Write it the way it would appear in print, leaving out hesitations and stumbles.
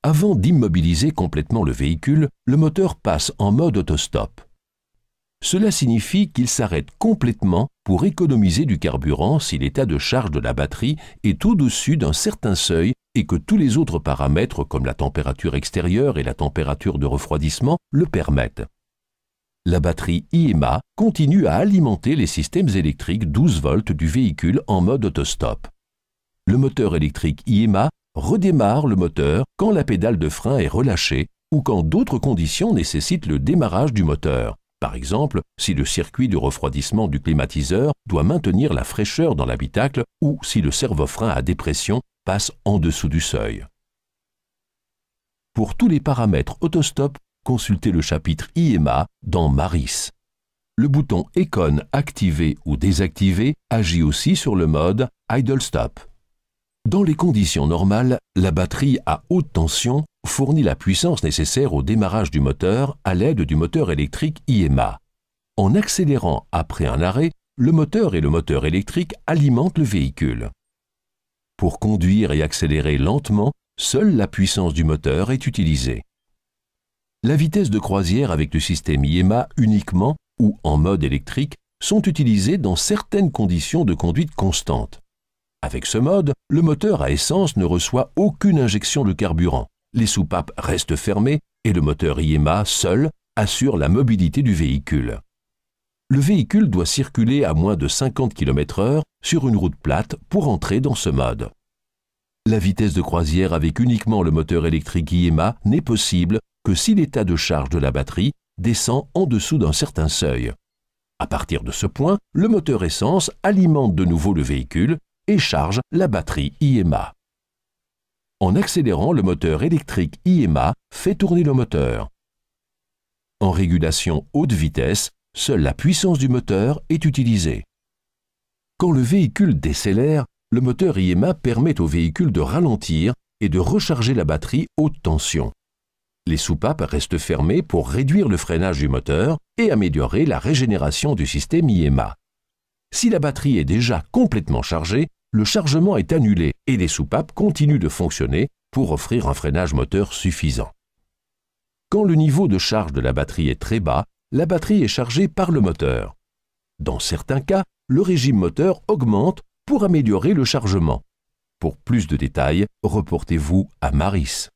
Avant d'immobiliser complètement le véhicule, le moteur passe en mode autostop. Cela signifie qu'il s'arrête complètement pour économiser du carburant si l'état de charge de la batterie est au-dessus d'un certain seuil et que tous les autres paramètres comme la température extérieure et la température de refroidissement le permettent. La batterie IEMA continue à alimenter les systèmes électriques 12 volts du véhicule en mode autostop. Le moteur électrique IEMA redémarre le moteur quand la pédale de frein est relâchée ou quand d'autres conditions nécessitent le démarrage du moteur. Par exemple, si le circuit de refroidissement du climatiseur doit maintenir la fraîcheur dans l'habitacle ou si le servo-frein à dépression passe en dessous du seuil. Pour tous les paramètres autostop, consultez le chapitre IEMA dans Maris. Le bouton Econ activé ou désactivé agit aussi sur le mode Idle Stop. Dans les conditions normales, la batterie à haute tension fournit la puissance nécessaire au démarrage du moteur à l'aide du moteur électrique IEMA. En accélérant après un arrêt, le moteur et le moteur électrique alimentent le véhicule. Pour conduire et accélérer lentement, seule la puissance du moteur est utilisée. La vitesse de croisière avec le système IEMA uniquement ou en mode électrique sont utilisées dans certaines conditions de conduite constante. Avec ce mode, le moteur à essence ne reçoit aucune injection de carburant. Les soupapes restent fermées et le moteur IEMA seul assure la mobilité du véhicule. Le véhicule doit circuler à moins de 50 km/h sur une route plate pour entrer dans ce mode. La vitesse de croisière avec uniquement le moteur électrique IEMA n'est possible que si l'état de charge de la batterie descend en dessous d'un certain seuil. À partir de ce point, le moteur essence alimente de nouveau le véhicule et charge la batterie IEMA. En accélérant, le moteur électrique IEMA fait tourner le moteur. En régulation haute vitesse, seule la puissance du moteur est utilisée. Quand le véhicule décélère, le moteur IEMA permet au véhicule de ralentir et de recharger la batterie haute tension. Les soupapes restent fermées pour réduire le freinage du moteur et améliorer la régénération du système IEMA. Si la batterie est déjà complètement chargée, le chargement est annulé et les soupapes continuent de fonctionner pour offrir un freinage moteur suffisant. Quand le niveau de charge de la batterie est très bas, la batterie est chargée par le moteur. Dans certains cas, le régime moteur augmente pour améliorer le chargement. Pour plus de détails, reportez-vous à Maris.